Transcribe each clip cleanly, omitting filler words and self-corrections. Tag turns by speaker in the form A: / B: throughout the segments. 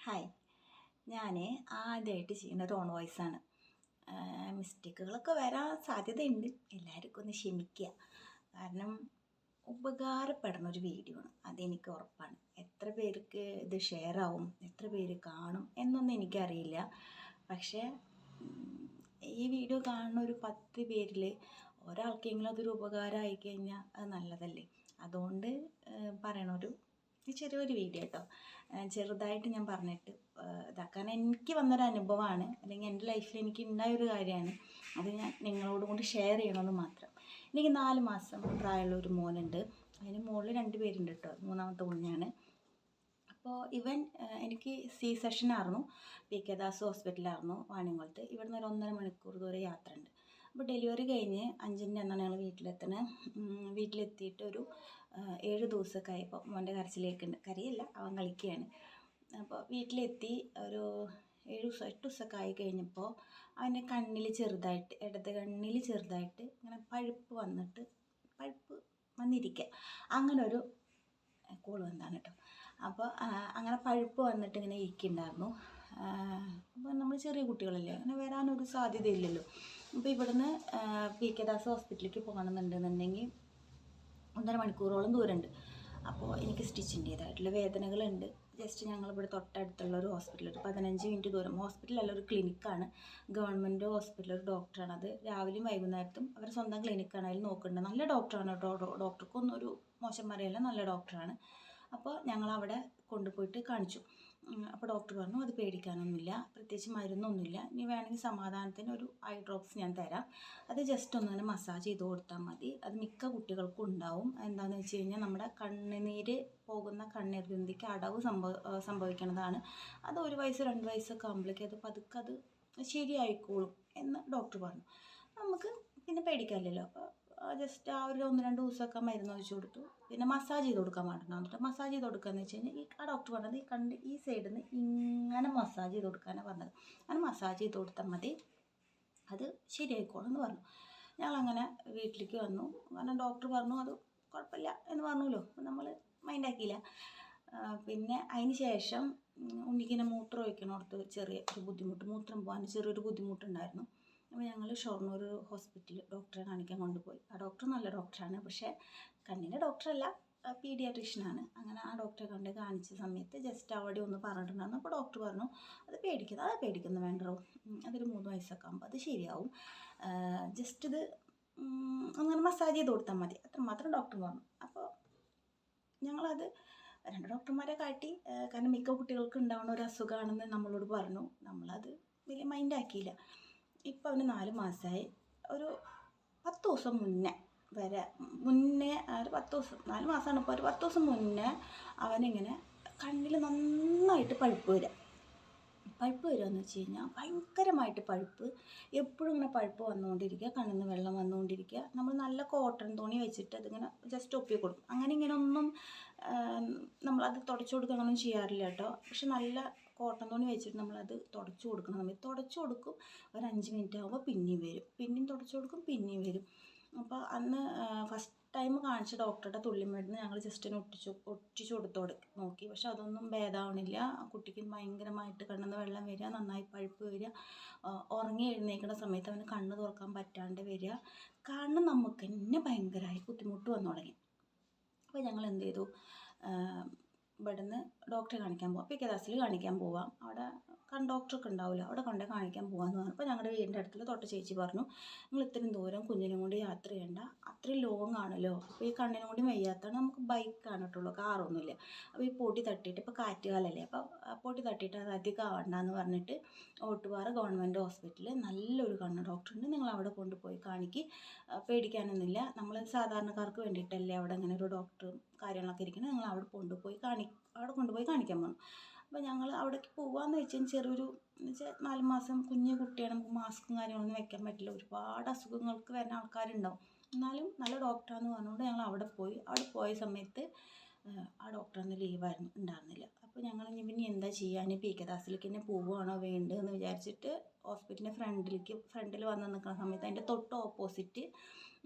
A: Hi, ഞാൻ ആദ്യമായിട്ട് ചെയ്യുന്ന ഒരു ഓൺ വോയിസാണ്. മിസ്റ്റേക്കുകളൊക്കെ വരാൻ സാധ്യതയുണ്ട്. എല്ലാവർക്കും ഒന്ന് ക്ഷമിക്കുക. കാരണം ഉപകാരപ്പെടുന്ന ഒരു വീഡിയോ ആണ്, അതെനിക്ക് ഉറപ്പാണ്. എത്ര പേർക്ക് ഇത് ഷെയർ ആവും, എത്ര പേര് കാണും എന്നൊന്നും എനിക്കറിയില്ല. പക്ഷേ ഈ വീഡിയോ കാണുന്ന ഒരു 10 പേരിൽ ഒരാൾക്കെങ്കിലും അതൊരു ഉപകാരമായി കഴിഞ്ഞാൽ അത് നല്ലതല്ലേ. അതുകൊണ്ട് പറയണൊരു ചെറിയൊരു വീഡിയോ കേട്ടോ. ചെറുതായിട്ട് ഞാൻ പറഞ്ഞിട്ട് കാരണം എനിക്ക് വന്നൊരു അനുഭവമാണ്, അല്ലെങ്കിൽ എൻ്റെ ലൈഫിൽ എനിക്ക് ഉണ്ടായൊരു കാര്യമാണ്. അത് ഞാൻ നിങ്ങളോടും കൂടി ഷെയർ ചെയ്യണമെന്ന് മാത്രം. എനിക്ക് 4 മാസം പ്രായമുള്ള ഒരു മോനുണ്ട്. അതിന് മുകളിൽ 2 പേരുണ്ട് കേട്ടോ. മൂന്നാമത്തെ കുഞ്ഞാണ്. അപ്പോൾ എനിക്ക് സെഷൻ ആയിരുന്നു. കെ ദാസ് ഹോസ്പിറ്റലായിരുന്നു വാണിയംകുളത്ത്. ഇവിടുന്ന് ഒരു 1.5 മണിക്കൂർ ദൂരെ യാത്ര ഉണ്ട്. അപ്പോൾ ഡെലിവറി കഴിഞ്ഞ് 5-ൻ്റെ അന്നാണ് ഞങ്ങൾ വീട്ടിലെത്തുന്നത്. വീട്ടിലെത്തിയിട്ട് ഒരു 7 ദിവസമൊക്കെ ആയപ്പോൾ മോൻ്റെ കരച്ചിലേക്കുണ്ട്. കരയല്ല, അവൻ കളിക്കുകയാണ്. അപ്പോൾ വീട്ടിലെത്തി ഒരു 8 ദിവസമൊക്കെ ആയി കഴിഞ്ഞപ്പോൾ അവൻ്റെ കണ്ണിൽ ചെറുതായിട്ട്, ഇടത് കണ്ണിൽ ചെറുതായിട്ട് ഇങ്ങനെ പഴുപ്പ് വന്നിരിക്കുക. അങ്ങനെ ഒരു കോൾ വന്നതാണ് കേട്ടോ. അപ്പോൾ അങ്ങനെ പഴുപ്പ് വന്നിട്ട് ഇങ്ങനെ ഇരിക്കുന്നുണ്ടായിരുന്നു. അപ്പോൾ നമ്മൾ ചെറിയ കുട്ടികളല്ലേ, അങ്ങനെ വരാനൊരു സാധ്യതയില്ലല്ലോ. അപ്പോൾ ഇവിടുന്ന് കെ ദാസ് ഹോസ്പിറ്റലിലേക്ക് പോകണമെന്നുണ്ടെന്നുണ്ടെങ്കിൽ 1.5 മണിക്കൂറോളം ദൂരമുണ്ട്. അപ്പോൾ എനിക്ക് സ്റ്റിച്ചിൻ്റേതായിട്ടുള്ള വേദനകളുണ്ട്. ജസ്റ്റ് ഞങ്ങളിവിടെ തൊട്ടടുത്തുള്ള ഒരു ഹോസ്പിറ്റൽ, ഒരു 15 മിനിറ്റ് ദൂരം. ഹോസ്പിറ്റലല്ല, ഒരു ക്ലിനിക്കാണ്. ഗവൺമെൻറ് ഹോസ്പിറ്റൽ, ഒരു ഡോക്ടറാണ്. അത് രാവിലെയും വൈകുന്നേരത്തും അവർ സ്വന്തം ക്ലിനിക്കാണ്. അതിൽ നോക്കുന്നുണ്ട്. നല്ല ഡോക്ടറാണ് കേട്ടോ. ഡോക്ടർക്കൊന്നും ഒരു മോശം പറയല്ല, നല്ല ഡോക്ടറാണ്. അപ്പോൾ ഞങ്ങളവിടെ കൊണ്ടുപോയിട്ട് കാണിച്ചു. അപ്പോൾ ഡോക്ടർ പറഞ്ഞു അത് പേടിക്കാനൊന്നുമില്ല, പ്രത്യേകിച്ച് മരുന്നൊന്നുമില്ല. ഇനി വേണമെങ്കിൽ സമാധാനത്തിന് ഒരു ഐ ഡ്രോപ്സ് ഞാൻ തരാം, അത് ജസ്റ്റ് ഒന്നിങ്ങനെ മസാജ് ചെയ്ത് കൊടുത്താൽ മതി. അത് മിക്ക കുട്ടികൾക്കും ഉണ്ടാവും. എന്താണെന്ന് വെച്ച് കഴിഞ്ഞാൽ നമ്മുടെ കണ്ണുനീര് പോകുന്ന കണ്ണീർ ഗ്രന്ഥിക്ക് അടവ് സംഭവിക്കുന്നതാണ്. അത് 1 വയസ്സ് 2 വയസ്സൊക്കെ ആകുമ്പോഴേക്കും അത് പതുക്കെ അത് ശരിയായിക്കോളും എന്ന് ഡോക്ടർ പറഞ്ഞു. നമുക്ക് പിന്നെ പേടിക്കാനില്ലല്ലോ. അപ്പോൾ ജസ്റ്റ് ആ ഒരു 1-2 ദിവസമൊക്കെ മരുന്ന് ഒഴിച്ച് കൊടുത്തു. പിന്നെ മസാജ് ചെയ്ത് കൊടുക്കാൻ പാടില്ല. എന്നിട്ട് മസാജ് ചെയ്ത് കൊടുക്കുകയെന്ന് വെച്ച് കഴിഞ്ഞാൽ ആ ഡോക്ടർ പറഞ്ഞത് ഈ സൈഡിൽ നിന്ന് ഇങ്ങനെ മസാജ് ചെയ്ത് കൊടുക്കാനാണ് പറഞ്ഞത്. അങ്ങനെ മസാജ് ചെയ്ത് കൊടുത്താൽ മതി, അത് ശരിയായിക്കോളും എന്ന് പറഞ്ഞു. ഞങ്ങളങ്ങനെ വീട്ടിലേക്ക് വന്നു. കാരണം ഡോക്ടർ പറഞ്ഞു അത് കുഴപ്പമില്ല എന്ന് പറഞ്ഞല്ലോ. നമ്മൾ മൈൻഡാക്കിയില്ല. പിന്നെ അതിന് ശേഷം ഉണ്ണിക്കിനെ മൂത്രം ഒഴിക്കണോടത്ത് ചെറിയൊരു ബുദ്ധിമുട്ട്, മൂത്രം പോകാൻ ചെറിയൊരു ബുദ്ധിമുട്ടുണ്ടായിരുന്നു. അപ്പോൾ ഞങ്ങൾ ഷൊർണൂർ ഹോസ്പിറ്റലിൽ ഡോക്ടറെ കാണിക്കാൻ കൊണ്ടുപോയി. ആ ഡോക്ടർ നല്ല ഡോക്ടറാണ്, പക്ഷേ കണ്ണിൻ്റെ ഡോക്ടറല്ല, പീഡിയാട്രീഷ്യനാണ്. അങ്ങനെ ആ ഡോക്ടറെ കാണിച്ച സമയത്ത് ജസ്റ്റ് അവിടെ ഒന്ന് പറഞ്ഞിട്ടുണ്ടായിരുന്നു. അപ്പോൾ ഡോക്ടർ പറഞ്ഞു അത് പേടിക്കുന്നു വേണ്ടോ, അതൊരു 3 വയസ്സൊക്കെ ആകുമ്പോൾ അത് ശരിയാവും, ജസ്റ്റ് ഇത് അങ്ങനെ മസാജ് ചെയ്ത് കൊടുത്താൽ മതി, അത്രമാത്രം ഡോക്ടർ പറഞ്ഞു. അപ്പോൾ ഞങ്ങളത് 2 ഡോക്ടർമാരെ കാട്ടി. കാരണം മിക്ക കുട്ടികൾക്ക് ഉണ്ടാവുന്ന ഒരു അസുഖമാണെന്ന് നമ്മളോട് പറഞ്ഞു. നമ്മളത് വലിയ മൈൻഡാക്കിയില്ല. ഇപ്പം അവന് 4 മാസമായി. ഒരു 10 ദിവസം മുന്നേ ഒരു 10 ദിവസം, 4 മാസമാണ് ഇപ്പോൾ, ഒരു 10 ദിവസം മുന്നേ അവനിങ്ങനെ കണ്ണിൽ നന്നായിട്ട് പഴുപ്പ് വരികയെന്ന് വെച്ച് കഴിഞ്ഞാൽ ഭയങ്കരമായിട്ട് പഴുപ്പ്. എപ്പോഴും ഇങ്ങനെ പഴുപ്പ് വന്നുകൊണ്ടിരിക്കുക, കണ്ണിൽ നിന്ന് വെള്ളം വന്നുകൊണ്ടിരിക്കുക. നമ്മൾ നല്ല കോട്ടൺ തുണി വെച്ചിട്ട് അതിങ്ങനെ ജസ്റ്റ് ഒപ്പി കൊടുക്കും. അങ്ങനെ ഇങ്ങനെ ഒന്നും നമ്മളത് തുടച്ചു കൊടുക്കുക അങ്ങനെയൊന്നും ചെയ്യാറില്ല കേട്ടോ. പക്ഷെ നല്ല കോട്ടൺ തുണി വെച്ചിട്ട് നമ്മളത് തുടച്ചു കൊടുക്കണം. നമ്മൾ തുടച്ചു കൊടുക്കും, ഒരു 5 മിനിറ്റ് ആകുമ്പോൾ പിന്നെയും വരും, പിന്നെയും തുടച്ചു കൊടുക്കും, പിന്നെയും വരും. അപ്പോൾ അന്ന് ഫസ്റ്റ് ടൈം കാണിച്ച ഡോക്ടറുടെ തുള്ളിമരുന്ന് ഞങ്ങൾ ജസ്റ്റ് ഒട്ടിച്ചു കൊടുത്തു നോക്കി. പക്ഷെ അതൊന്നും ഭേദമാവണില്ല. ആ കുട്ടിക്ക് ഭയങ്കരമായിട്ട് കണ്ണിൽ വെള്ളം വരിക, നന്നായി പഴുപ്പ് വരിക, ഉറങ്ങി എഴുന്നേൽക്കുന്ന സമയത്ത് അവന് കണ്ണ് തുറക്കാൻ പറ്റാണ്ട് വരിക. കാരണം നമുക്ക് തന്നെ ഭയങ്കരമായി ബുദ്ധിമുട്ട് വന്നു തുടങ്ങി. അപ്പോൾ ഞങ്ങൾ എന്ത് ചെയ്തു, ഇവിടുന്ന് ഡോക്ടറെ കാണിക്കാൻ പോവാം, കെ ദാസിൽ കാണിക്കാൻ പോവാം, അവിടെ ഡോക്ടറൊക്കെ ഉണ്ടാവില്ല, അവിടെ കൊണ്ടേ കാണിക്കാൻ പോകാമെന്ന് പറഞ്ഞു. അപ്പോൾ ഞങ്ങളുടെ വീടിൻ്റെ അടുത്തുള്ള തൊട്ട ചേച്ചി പറഞ്ഞു നിങ്ങൾ ഇത്രയും ദൂരം കുഞ്ഞിനും കൊണ്ട് യാത്ര ചെയ്യേണ്ട, അത്രയും ലോങ് ആണല്ലോ. അപ്പോൾ ഈ കണ്ണിനും കൂടി വയ്യാത്തതാണ്, നമുക്ക് ബൈക്കാണ് കേട്ടുള്ളൂ, കാറൊന്നുമില്ല. അപ്പോൾ ഈ പൊടി തട്ടിയിട്ട്, ഇപ്പോൾ കാറ്റുകാലല്ലേ, അപ്പോൾ പൊടി തട്ടിയിട്ട് അത് അധികം ആവണ്ടെന്ന് പറഞ്ഞിട്ട് ഓട്ടുപാറ ഗവൺമെൻറ് ഹോസ്പിറ്റലിൽ നല്ലൊരു കണ്ണ് ഡോക്ടറുണ്ട്, നിങ്ങൾ അവിടെ കൊണ്ടുപോയി കാണിക്ക്, പേടിക്കാനൊന്നുമില്ല. നമ്മൾ സാധാരണക്കാർക്ക് വേണ്ടിയിട്ടല്ലേ അവിടെ അങ്ങനെ ഒരു ഡോക്ടറും കാര്യങ്ങളൊക്കെ ഇരിക്കുന്നത്, നിങ്ങൾ അവിടെ കൊണ്ടുപോയി കാണിക്കാൻ പറഞ്ഞു. അപ്പോൾ ഞങ്ങൾ അവിടേക്ക് പോകാമെന്ന് വെച്ചാൽ ചെറിയൊരു എന്ന് വെച്ചാൽ 4 മാസം കുഞ്ഞു കുട്ടിയാണ്, നമുക്ക് മാസ്കും കാര്യങ്ങളൊന്നും വെക്കാൻ പറ്റില്ല, ഒരുപാട് അസുഖങ്ങൾക്ക് വരുന്ന ആൾക്കാരുണ്ടാവും. എന്നാലും നല്ല ഡോക്ടറാണെന്ന് പറഞ്ഞുകൊണ്ട് ഞങ്ങൾ അവിടെ പോയ സമയത്ത് ആ ഡോക്ടറന്ന് ഉണ്ടായിരുന്നില്ല. അപ്പോൾ ഞങ്ങൾ പിന്നെ എന്താ ചെയ്യാൻ, കെ ദാസിലേക്ക് തന്നെ പോവുകയാണോ വേണ്ടതെന്ന് വിചാരിച്ചിട്ട് ഹോസ്പിറ്റലിൻ്റെ ഫ്രണ്ടിൽ വന്ന് നിൽക്കുന്ന സമയത്ത് അതിൻ്റെ തൊട്ട് ഓപ്പോസിറ്റ്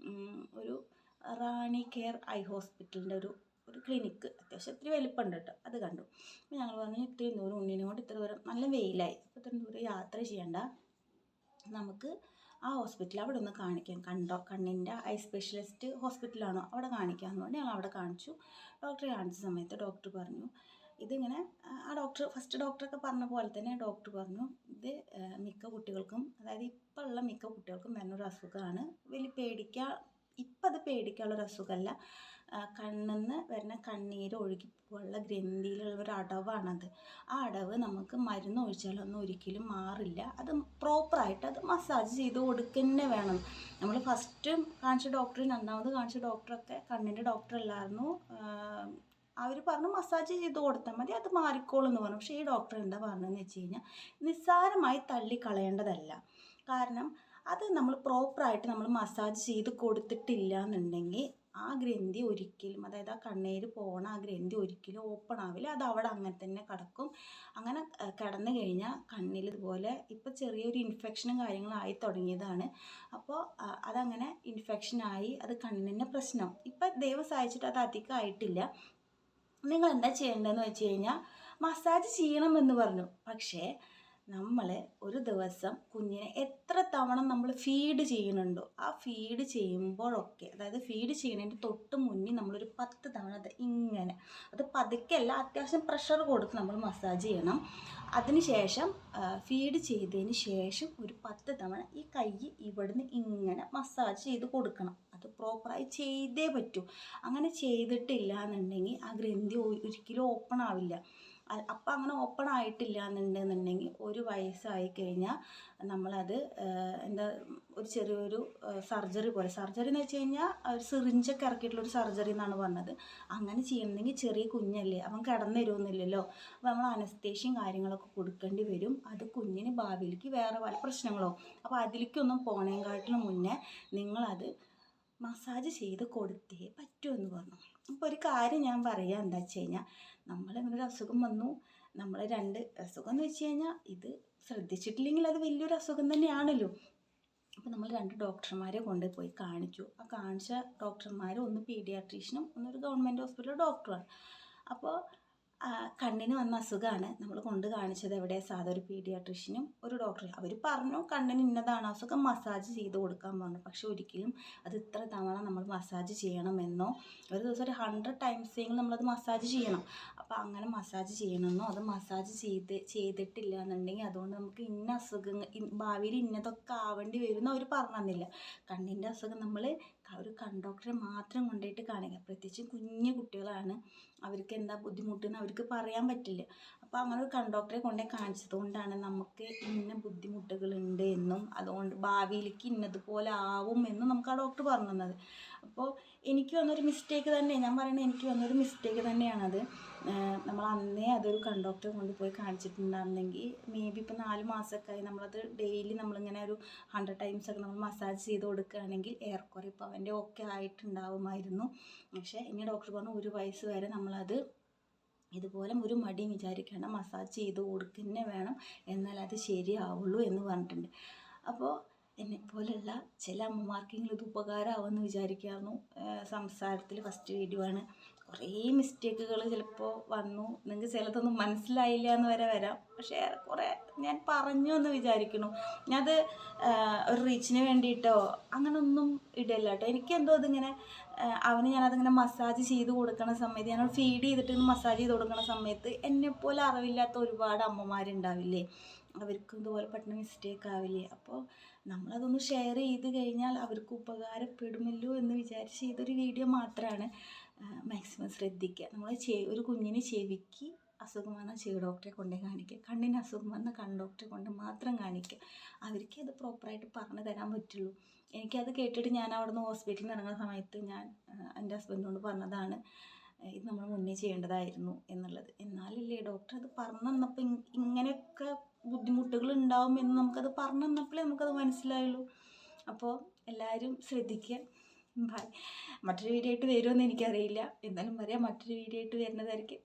A: ഒരു റാണി കെയർ ഐ ഹോസ്പിറ്റലിൻ്റെ ഒരു ഒരു ക്ലിനിക്ക് അത്യാവശ്യം ഇത്തിരി വലിപ്പമുണ്ട് കേട്ടോ, അത് കണ്ടു. അപ്പോൾ ഞങ്ങൾ പറഞ്ഞു ഇത്രയും ദൂരം ഉണ്ണിനെ കൊണ്ട് ഇത്ര ദൂരം നല്ല വെയിലായി, അപ്പോൾ ഇത്രയും ദൂരം യാത്ര ചെയ്യണ്ട, നമുക്ക് ആ ഹോസ്പിറ്റൽ അവിടെ ഒന്ന് കാണിക്കാം, കണ്ണിൻ്റെ ഐ സ്പെഷ്യലിസ്റ്റ് ഹോസ്പിറ്റലാണോ അവിടെ കാണിക്കാമെന്ന് പറഞ്ഞ് ഞങ്ങൾ അവിടെ കാണിച്ചു. ഡോക്ടറെ കാണിച്ച സമയത്ത് ഡോക്ടർ പറഞ്ഞു ഇതിങ്ങനെ, ആ ഫസ്റ്റ് ഡോക്ടറൊക്കെ പറഞ്ഞ പോലെ തന്നെ ഡോക്ടർ പറഞ്ഞു ഇത് മിക്ക കുട്ടികൾക്കും, അതായത് ഇപ്പോൾ ഉള്ള മിക്ക കുട്ടികൾക്കും വരുന്നൊരു അസുഖമാണ്, വലിയ ഇപ്പം അത് പേടിക്കാനുള്ളൊരു അസുഖമല്ല, കണ്ണിൽ നിന്ന് വരുന്ന കണ്ണീര് ഒഴുകി പോലുള്ള ഗ്രന്ഥിയിലുള്ള ഒരു അടവാണത്. ആ അടവ് നമുക്ക് മരുന്ന് ഒഴിച്ചാലൊന്നും ഒരിക്കലും മാറില്ല, അത് പ്രോപ്പറായിട്ട് അത് മസാജ് ചെയ്ത് കൊടുക്കുക വേണം. നമ്മൾ ഫസ്റ്റ് കാണിച്ച ഡോക്ടർ, രണ്ടാമത് കാണിച്ച ഡോക്ടറൊക്കെ കണ്ണിൻ്റെ ഡോക്ടറല്ലായിരുന്നു. അവർ പറഞ്ഞു മസാജ് ചെയ്ത് കൊടുത്താൽ മതി, അത് മാറിക്കോളും എന്ന് പറഞ്ഞു. പക്ഷേ ഈ ഡോക്ടർ എന്താ പറഞ്ഞതെന്ന് വെച്ച് കഴിഞ്ഞാൽ നിസ്സാരമായി തള്ളിക്കളയേണ്ടതല്ല. കാരണം അത് നമ്മൾ പ്രോപ്പറായിട്ട് നമ്മൾ മസാജ് ചെയ്ത് കൊടുത്തിട്ടില്ല എന്നുണ്ടെങ്കിൽ ആ ഗ്രന്ഥി ഒരിക്കലും, അതായത് ആ കണ്ണീര് പോണ ആ ഗ്രന്ഥി ഒരിക്കലും ഓപ്പൺ ആവില്ല, അത് അവിടെ അങ്ങനെ തന്നെ കിടക്കും. അങ്ങനെ കിടന്നു കഴിഞ്ഞാൽ കണ്ണിൽ ഇതുപോലെ ഇപ്പോൾ ചെറിയൊരു ഇൻഫെക്ഷനും കാര്യങ്ങളും ആയി തുടങ്ങിയതാണ്. അപ്പോൾ അതങ്ങനെ ഇൻഫെക്ഷനായി അത് കണ്ണിൻ്റെ പ്രശ്നം. ഇപ്പം ദൈവം സഹായിച്ചിട്ട് അത് അധികം ആയിട്ടില്ല. നിങ്ങൾ എന്താ ചെയ്യേണ്ടതെന്ന് വെച്ച് കഴിഞ്ഞാൽ മസാജ് ചെയ്യണമെന്ന് പറഞ്ഞു. പക്ഷേ നമ്മൾ ഒരു ദിവസം കുഞ്ഞിനെ എത്ര തവണ നമ്മൾ ഫീഡ് ചെയ്യുന്നുണ്ടോ ആ ഫീഡ് ചെയ്യുമ്പോഴൊക്കെ, അതായത് ഫീഡ് ചെയ്യുന്നതിൻ്റെ തൊട്ട് മുന്നേ നമ്മളൊരു 10 തവണ ഇങ്ങനെ, അത് പതുക്കെയല്ല, അത്യാവശ്യം പ്രഷർ കൊടുത്ത് നമ്മൾ മസാജ് ചെയ്യണം. അതിനുശേഷം ഫീഡ് ചെയ്തതിന് ശേഷം ഒരു 10 തവണ ഈ കൈ ഇവിടുന്ന് ഇങ്ങനെ മസാജ് ചെയ്ത് കൊടുക്കണം. അത് പ്രോപ്പറായി ചെയ്തേ പറ്റൂ. അങ്ങനെ ചെയ്തിട്ടില്ല എന്നുണ്ടെങ്കിൽ ആ ഗ്രന്ഥി ഒരിക്കലും ഓപ്പൺ ആവില്ല. അപ്പം അങ്ങനെ ഓപ്പൺ ആയിട്ടില്ല എന്നുണ്ടെന്നുണ്ടെങ്കിൽ ഒരു വയസ്സായി കഴിഞ്ഞാൽ നമ്മളത് ഒരു ചെറിയൊരു സർജറി പോലെ, സർജറി എന്ന് വെച്ച് കഴിഞ്ഞാൽ ഒരു സിറിഞ്ചൊക്കെ ഇറക്കിയിട്ടുള്ളൊരു സർജറി എന്നാണ് പറഞ്ഞത്. അങ്ങനെ ചെയ്യണമെങ്കിൽ ചെറിയ കുഞ്ഞല്ലേ, അവൻ കിടന്നു തരുമൊന്നുമില്ലല്ലോ, അപ്പോൾ നമ്മൾ അനസ്തേഷ്യയും കാര്യങ്ങളൊക്കെ കൊടുക്കേണ്ടി വരും. അത് കുഞ്ഞിന് ഭാവിയിലേക്ക് വേറെ പല പ്രശ്നങ്ങളോ, അപ്പോൾ അതിലേക്കൊന്നും പോണേക്കാട്ടിലും മുന്നേ നിങ്ങളത് മസാജ് ചെയ്ത് കൊടുത്തേ പറ്റുമെന്ന് പറഞ്ഞു. അപ്പോൾ ഒരു കാര്യം ഞാൻ പറയാം, എന്താ വെച്ച് കഴിഞ്ഞാൽ നമ്മളിങ്ങനൊരു അസുഖം വന്നു, നമ്മൾ 2 അസുഖം എന്ന് വെച്ച് കഴിഞ്ഞാൽ ഇത് ശ്രദ്ധിച്ചിട്ടില്ലെങ്കിൽ അത് വലിയൊരു അസുഖം തന്നെയാണല്ലോ. അപ്പോൾ നമ്മൾ 2 ഡോക്ടർമാരെ കൊണ്ടുപോയി കാണിച്ചു. ആ കാണിച്ച ഡോക്ടർമാർ ഒന്ന് പീഡിയാട്രീഷ്യനും ഒന്നൊരു ഗവൺമെൻറ് ഹോസ്പിറ്റലിലെ ഡോക്ടറാണ്. അപ്പോൾ കണ്ണിന് വന്ന അസുഖമാണ് നമ്മൾ കൊണ്ട് കാണിച്ചത്. എവിടെ സാധാ ഒരു പീഡിയാട്രീഷ്യനും ഒരു ഡോക്ടറും. അവർ പറഞ്ഞു കണ്ണിന് ഇന്നതാണ് അസുഖം, മസാജ് ചെയ്ത് കൊടുക്കാൻ പറഞ്ഞു. പക്ഷെ ഒരിക്കലും അത് ഇത്ര തവണ നമ്മൾ മസാജ് ചെയ്യണമെന്നോ, ഒരു ദിവസം ഒരു 100 ടൈംസെങ്കിലും നമ്മളത് മസാജ് ചെയ്യണം. അപ്പോൾ അങ്ങനെ മസാജ് ചെയ്യണമെന്നോ, അത് മസാജ് ചെയ്തിട്ടില്ല എന്നുണ്ടെങ്കിൽ അതുകൊണ്ട് നമുക്ക് ഇന്ന അസുഖങ്ങൾ ഭാവിയിൽ ഇന്നതൊക്കെ ആവേണ്ടി വരുമെന്ന് അവർ പറഞ്ഞു തന്നില്ല. കണ്ണിൻ്റെ അസുഖം നമ്മൾ ഒരു ഡോക്ടറെ മാത്രം കൊണ്ടുപോയിട്ട് കാണിക്കുക. പ്രത്യേകിച്ച് കുഞ്ഞു കുട്ടികളാണ്, അവർക്ക് എന്താ ബുദ്ധിമുട്ടെന്ന് അവർക്ക് പറയാൻ പറ്റില്ല. അപ്പോൾ അങ്ങനെ ഒരു ഡോക്ടറെ കൊണ്ടുപോയി കാണിച്ചത് കൊണ്ടാണ് നമുക്ക് ഇന്ന ബുദ്ധിമുട്ടുകളുണ്ട് എന്നും അതുകൊണ്ട് ഭാവിയിലേക്ക് ഇന്നതുപോലെ ആവും എന്നും നമുക്ക് ആ ഡോക്ടർ പറഞ്ഞു തന്നത്. അപ്പോൾ എനിക്ക് വന്നൊരു മിസ്റ്റേക്ക് തന്നെ, ഞാൻ പറയുന്നത് എനിക്ക് വന്നൊരു മിസ്റ്റേക്ക് തന്നെയാണത്. നമ്മൾ അന്നേ അതൊരു ഡോക്ടറെ കൊണ്ടുപോയി കാണിച്ചിട്ടുണ്ടായിരുന്നെങ്കിൽ മേ ബി ഇപ്പോൾ 4 മാസമൊക്കെ ആയി നമ്മളത് ഡെയിലി നമ്മളിങ്ങനെ ഒരു 100 ടൈംസൊക്കെ നമ്മൾ മസാജ് ചെയ്ത് കൊടുക്കുകയാണെങ്കിൽ ഏറെക്കുറെ ഇപ്പോൾ അവൻ്റെ ഒക്കെ ആയിട്ടുണ്ടാവുമായിരുന്നു. പക്ഷേ ഇനി ഡോക്ടർ പറഞ്ഞു 1 വയസ്സ് വരെ നമ്മളത് ഇതുപോലെ ഒരു മടിയും വിചാരിക്കേണ്ട, മസാജ് ചെയ്ത് കൊടുക്കുക വേണം, എന്നാൽ അത് ശരിയാവുള്ളൂ എന്ന് പറഞ്ഞിട്ടുണ്ട്. അപ്പോൾ എന്നെപ്പോലുള്ള ചില അമ്മമാർക്കെങ്കിലും ഇത് ഉപകാരമാവുമെന്ന് വിചാരിക്കായിരുന്നു. സംസാരത്തിൽ ഫസ്റ്റ് വീഡിയോ ആണ്, കുറേ മിസ്റ്റേക്കുകൾ ചിലപ്പോൾ വന്നു, നിങ്ങൾക്ക് ചിലതൊന്നും മനസ്സിലായില്ല എന്ന് വരാം. പക്ഷേ ഏറെക്കുറെ ഞാൻ പറഞ്ഞു എന്ന് വിചാരിക്കുന്നു. ഞാനത് ഒരു റീച്ചിന് വേണ്ടിയിട്ടോ അങ്ങനൊന്നും ഇടില്ല കേട്ടോ. എനിക്കെന്തോ അതിങ്ങനെ അവന് ഞാനതിങ്ങനെ മസാജ് ചെയ്ത് കൊടുക്കുന്ന സമയത്ത്, ഞാനത് ഫീഡ് ചെയ്തിട്ട് മസാജ് ചെയ്ത് കൊടുക്കുന്ന സമയത്ത് എന്നെപ്പോലെ അറിവില്ലാത്ത ഒരുപാട് അമ്മമാരുണ്ടാവില്ലേ, അവർക്കും ഇതുപോലെ പെട്ടെന്ന് മിസ്റ്റേക്ക് ആവില്ലേ. അപ്പോൾ നമ്മളതൊന്ന് ഷെയർ ചെയ്ത് കഴിഞ്ഞാൽ അവർക്ക് ഉപകാരപ്പെടുമല്ലോ എന്ന് വിചാരിച്ച് ചെയ്തൊരു വീഡിയോ മാത്രമാണ്. മാക്സിമം ശ്രദ്ധിക്കുക. നമ്മൾ ഒരു കുഞ്ഞിന് ചെവിക്ക് അസുഖം വന്നാൽ ചെവി ഡോക്ടറെ കൊണ്ടേ കാണിക്കുക, കണ്ണിന് അസുഖം വന്നാൽ കണ്ണ് ഡോക്ടറെ കൊണ്ട് മാത്രം കാണിക്കുക. അവർക്ക് അത് പ്രോപ്പറായിട്ട് പറഞ്ഞു തരാൻ പറ്റുള്ളൂ. എനിക്കത് കേട്ടിട്ട് ഞാൻ അവിടെ നിന്ന് ഹോസ്പിറ്റലിൽ നിന്ന് ഇറങ്ങുന്ന സമയത്ത് ഞാൻ എൻ്റെ ഹസ്ബൻഡിനോട് പറഞ്ഞതാണ് ഇത് നമ്മൾ മുന്നേ ചെയ്യേണ്ടതായിരുന്നു എന്നുള്ളത്. എന്നാലല്ലേ ഡോക്ടർ അത് പറഞ്ഞു തന്നപ്പോൾ ഇങ്ങനെയൊക്കെ ബുദ്ധിമുട്ടുകൾ ഉണ്ടാവും എന്ന് നമുക്കത് പറഞ്ഞു തന്നപ്പോഴേ നമുക്കത് മനസ്സിലായുള്ളൂ. അപ്പോൾ എല്ലാവരും ശ്രദ്ധിക്കുക. ബൈ. മറ്റൊരു വീഡിയോ ആയിട്ട് വരുമെന്ന് എനിക്കറിയില്ല, എന്നാലും പറയാം, മറ്റൊരു വീഡിയോ ആയിട്ട് വരുന്നതായിരിക്കും.